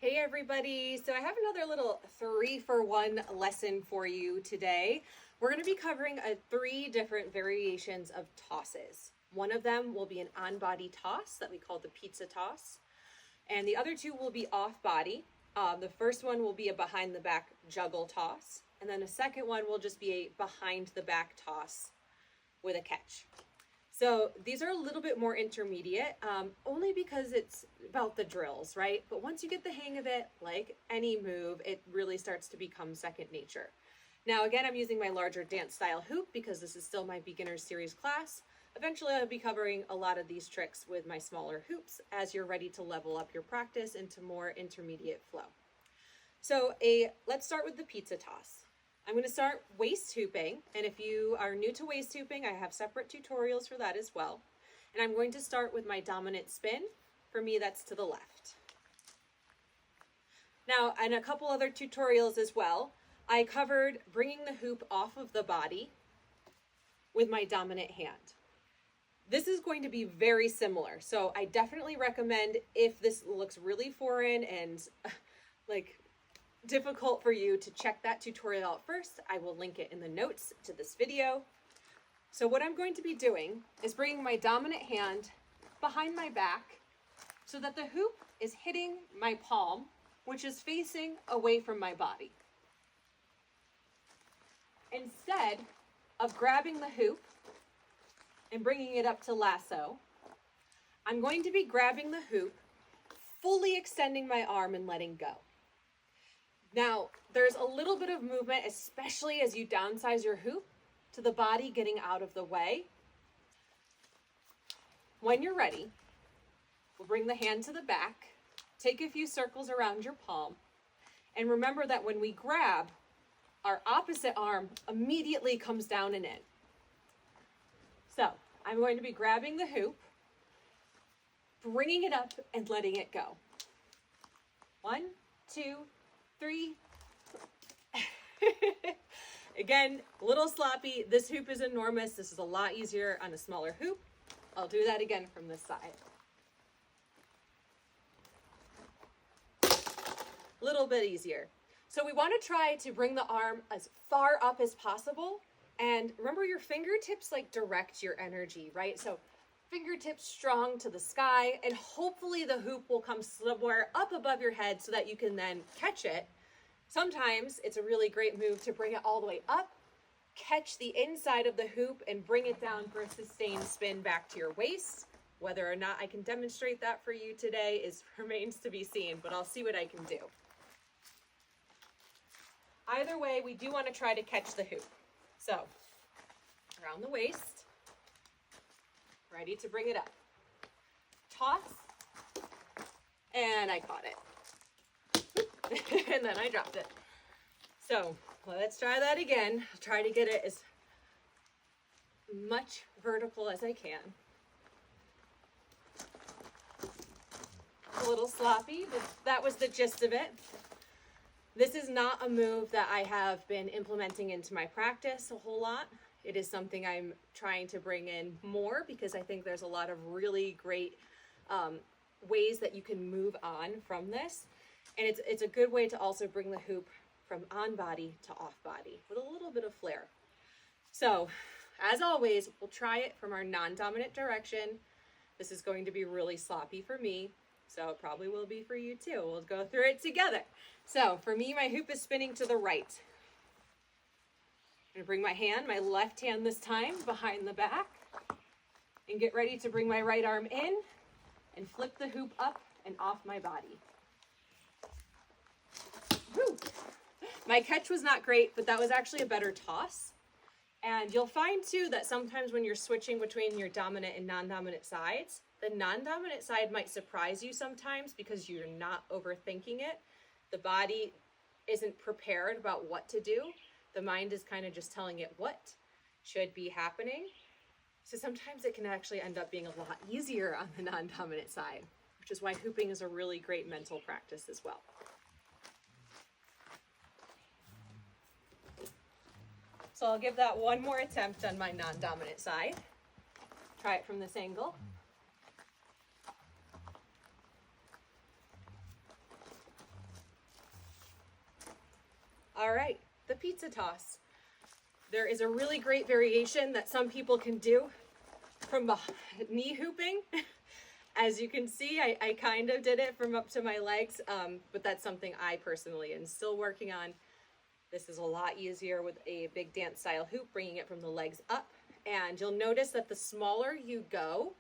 Hey everybody, so I have another little 3-for-1 lesson for you today. We're going to be covering 3 different variations of tosses. One of them will be an on-body toss that we call the pizza toss, and the other 2 will be off-body. The first one will be a behind-the-back juggle toss, and then the second one will just be a behind-the-back toss with a catch. So these are a little bit more intermediate, only because it's about the drills, right? But once you get the hang of it, like any move, it really starts to become second nature. Now, again, I'm using my larger dance style hoop because this is still my beginner series class. Eventually, I'll be covering a lot of these tricks with my smaller hoops as you're ready to level up your practice into more intermediate flow. So let's start with the pizza toss. I'm going to start waist hooping, and if you are new to waist hooping, I have separate tutorials for that as well. And I'm going to start with my dominant spin. For me, that's to the left. Now, and a couple other tutorials as well, I covered bringing the hoop off of the body with my dominant hand. This is going to be very similar, so I definitely recommend, if this looks really foreign and difficult for you, to check that tutorial out first. I will link it in the notes to this video. So what I'm going to be doing is bringing my dominant hand behind my back so that the hoop is hitting my palm, which is facing away from my body. Instead of grabbing the hoop and bringing it up to lasso, I'm going to be grabbing the hoop, fully extending my arm and letting go. Now, there's a little bit of movement, especially as you downsize your hoop, to the body getting out of the way. When you're ready, we'll bring the hand to the back, take a few circles around your palm, and remember that when we grab, our opposite arm immediately comes down and in. So, I'm going to be grabbing the hoop, bringing it up, and letting it go. 1, 2, 3. Again, a little sloppy. This hoop is enormous. This is a lot easier on a smaller hoop. I'll do that again from this side. A little bit easier. So we want to try to bring the arm as far up as possible. And remember, your fingertips direct your energy, right? So fingertips strong to the sky, and hopefully the hoop will come somewhere up above your head so that you can then catch it. Sometimes it's a really great move to bring it all the way up, catch the inside of the hoop, and bring it down for a sustained spin back to your waist. Whether or not I can demonstrate that for you today remains to be seen, but I'll see what I can do. Either way, we do want to try to catch the hoop. So, around the waist, ready to bring it up. Toss, and I caught it. And then I dropped it. So let's try that again. I'll try to get it as much vertical as I can. A little sloppy, but that was the gist of it. This is not a move that I have been implementing into my practice a whole lot. It is something I'm trying to bring in more because I think there's a lot of really great ways that you can move on from this. And it's a good way to also bring the hoop from on body to off body with a little bit of flair. So, as always, we'll try it from our non-dominant direction. This is going to be really sloppy for me, so it probably will be for you too. We'll go through it together. So, for me, my hoop is spinning to the right. I'm going to bring my hand, my left hand this time, behind the back, and get ready to bring my right arm in and flip the hoop up and off my body. Woo. My catch was not great, but that was actually a better toss. And you'll find too that sometimes when you're switching between your dominant and non-dominant sides, the non-dominant side might surprise you sometimes because you're not overthinking it. The body isn't prepared about what to do. The mind is kind of just telling it what should be happening. So sometimes it can actually end up being a lot easier on the non-dominant side, which is why hooping is a really great mental practice as well. So I'll give that one more attempt on my non-dominant side. Try it from this angle. All right, the pizza toss. There is a really great variation that some people can do from knee hooping. As you can see, I kind of did it from up to my legs, but that's something I personally am still working on. This is a lot easier with a big dance style hoop, bringing it from the legs up. And you'll notice that the smaller you go,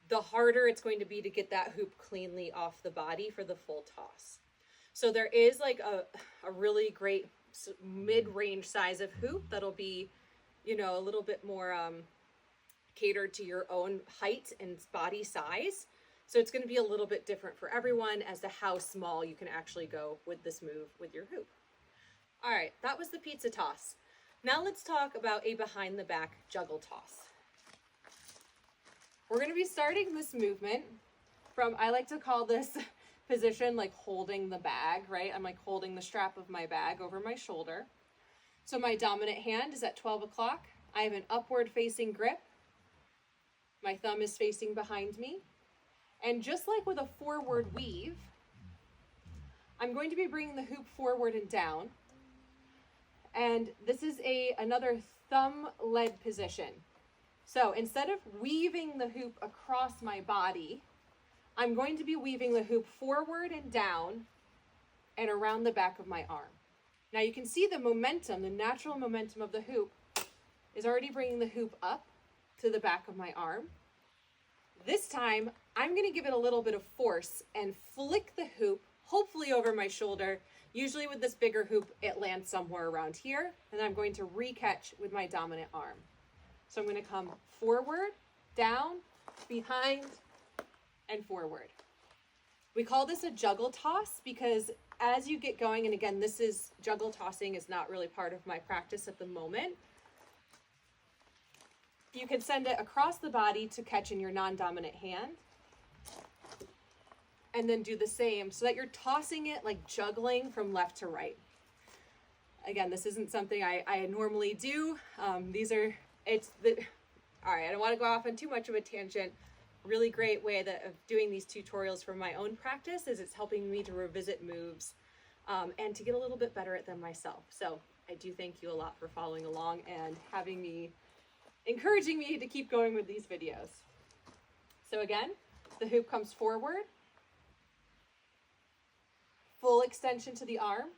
the harder it's going to be to get that hoop cleanly off the body for the full toss. So there is like a really great mid-range size of hoop that'll be, you know, a little bit more catered to your own height and body size. So it's going to be a little bit different for everyone as to how small you can actually go with this move with your hoop. All right, that was the pizza toss. Now let's talk about a behind the back juggle toss. We're going to be starting this movement from, I like to call this position like holding the bag, right? I'm like holding the strap of my bag over my shoulder. So my dominant hand is at 12 o'clock. I have an upward facing grip. My thumb is facing behind me. And just like with a forward weave, I'm going to be bringing the hoop forward and down. And this is another thumb-led position. So instead of weaving the hoop across my body, I'm going to be weaving the hoop forward and down and around the back of my arm. Now you can see the momentum, the natural momentum of the hoop is already bringing the hoop up to the back of my arm. This time, I'm going to give it a little bit of force and flick the hoop, hopefully over my shoulder. Usually with this bigger hoop, it lands somewhere around here, and I'm going to re-catch with my dominant arm. So I'm going to come forward, down, behind, and forward. We call this a juggle toss because as you get going, and again, juggle tossing is not really part of my practice at the moment. You can send it across the body to catch in your non-dominant hand. And then do the same so that you're tossing it like juggling from left to right. Again, this isn't something I normally do. All right, I don't want to go off on too much of a tangent. Really great way of doing these tutorials for my own practice is it's helping me to revisit moves and to get a little bit better at them myself. So I do thank you a lot for following along and encouraging me to keep going with these videos. So again, the hoop comes forward, full extension to the arm,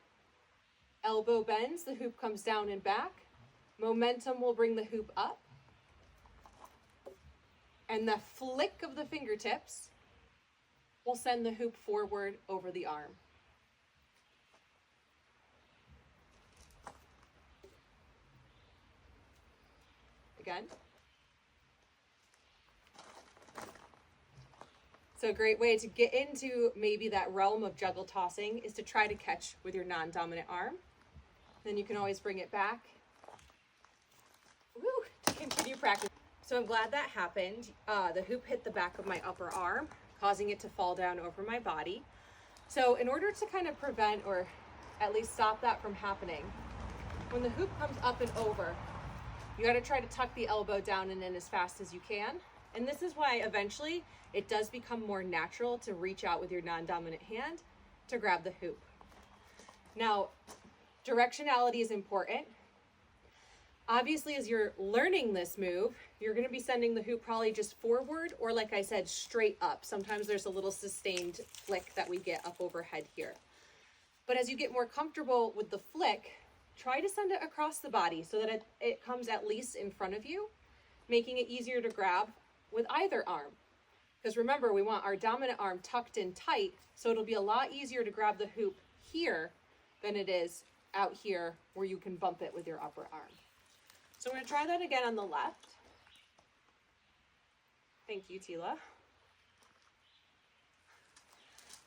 elbow bends, the hoop comes down and back, momentum will bring the hoop up, and the flick of the fingertips will send the hoop forward over the arm. Again. So a great way to get into maybe that realm of juggle tossing is to try to catch with your non-dominant arm. Then you can always bring it back. Woo, to continue practice. So I'm glad that happened. The hoop hit the back of my upper arm, causing it to fall down over my body. So in order to kind of prevent or at least stop that from happening, when the hoop comes up and over, you got to try to tuck the elbow down and in as fast as you can. And this is why eventually it does become more natural to reach out with your non-dominant hand to grab the hoop. Now, directionality is important. Obviously, as you're learning this move, you're going to be sending the hoop probably just forward or, like I said, straight up. Sometimes there's a little sustained flick that we get up overhead here. But as you get more comfortable with the flick, try to send it across the body so that it comes at least in front of you, making it easier to grab with either arm. Because remember, we want our dominant arm tucked in tight, so it'll be a lot easier to grab the hoop here than it is out here where you can bump it with your upper arm. So I'm going to try that again on the left. Thank you, Tila.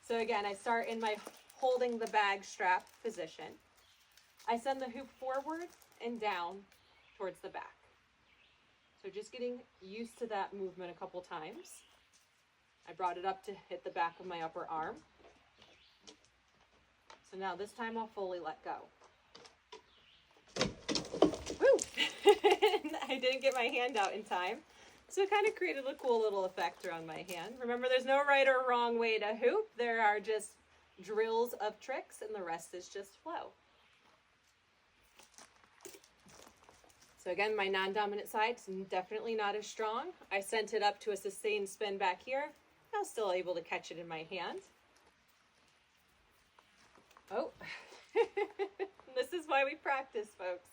So again, I start in my holding the bag strap position. I send the hoop forward and down towards the back. So just getting used to that movement a couple times. I brought it up to hit the back of my upper arm. So now this time I'll fully let go. Woo! I didn't get my hand out in time. So it kind of created a cool little effect around my hand. Remember, there's no right or wrong way to hoop. There are just drills of tricks and the rest is just flow. So again, my non-dominant side is definitely not as strong. I sent it up to a sustained spin back here. I was still able to catch it in my hand. Oh, this is why we practice, folks.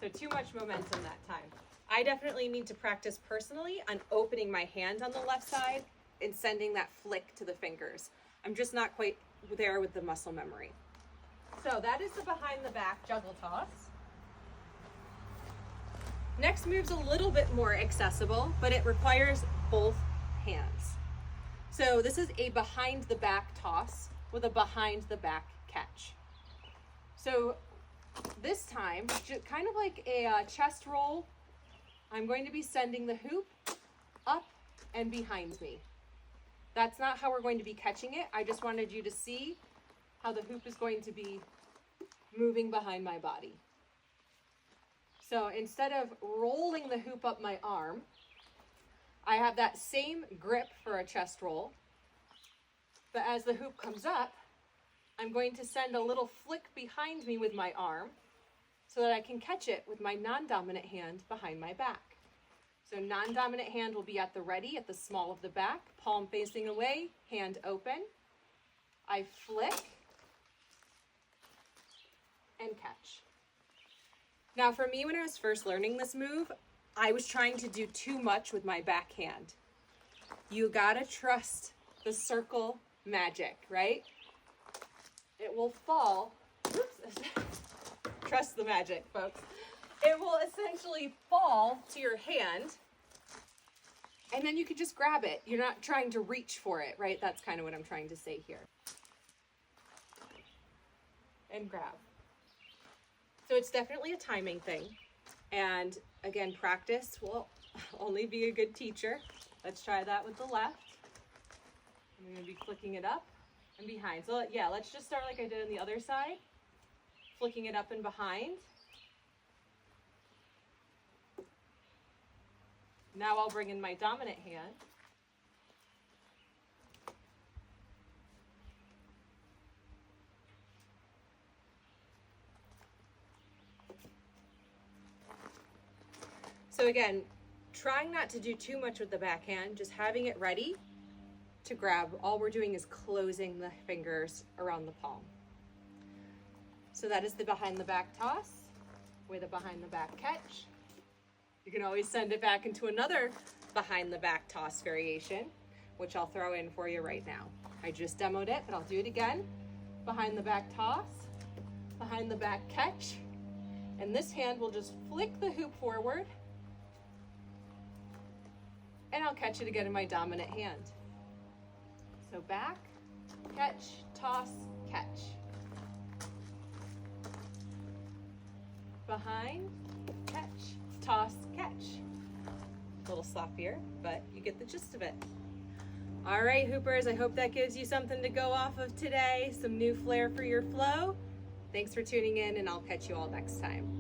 So too much momentum that time. I definitely need to practice personally on opening my hand on the left side and sending that flick to the fingers. I'm just not quite there with the muscle memory. So that is the behind the back juggle toss. Next move's a little bit more accessible, but it requires both hands. So this is a behind the back toss with a behind the back catch. So this time, kind of like a chest roll, I'm going to be sending the hoop up and behind me. That's not how we're going to be catching it. I just wanted you to see how the hoop is going to be moving behind my body. So instead of rolling the hoop up my arm, I have that same grip for a chest roll, but as the hoop comes up, I'm going to send a little flick behind me with my arm so that I can catch it with my non-dominant hand behind my back. So non-dominant hand will be at the ready, at the small of the back, palm facing away, hand open. I flick and catch. Now for me, when I was first learning this move, I was trying to do too much with my backhand. You gotta trust the circle magic, right? It will fall. Oops. Trust the magic, folks. It will essentially fall to your hand, and then you can just grab it. You're not trying to reach for it, right? That's kind of what I'm trying to say here. And grab. So it's definitely a timing thing. And again, practice will only be a good teacher. Let's try that with the left. I'm going to be flicking it up and behind. So yeah, let's just start like I did on the other side. Flicking it up and behind. Now I'll bring in my dominant hand. So again, trying not to do too much with the backhand, just having it ready to grab. All we're doing is closing the fingers around the palm. So that is the behind the back toss with a behind the back catch. You can always send it back into another behind the back toss variation, which I'll throw in for you right now. I just demoed it, but I'll do it again. Behind the back toss, behind the back catch, and this hand will just flick the hoop forward, and I'll catch it again in my dominant hand. So back, catch, toss, catch. Behind, catch, toss, catch. A little sloppier, but you get the gist of it. All right, Hoopers, I hope that gives you something to go off of today, some new flair for your flow. Thanks for tuning in, and I'll catch you all next time.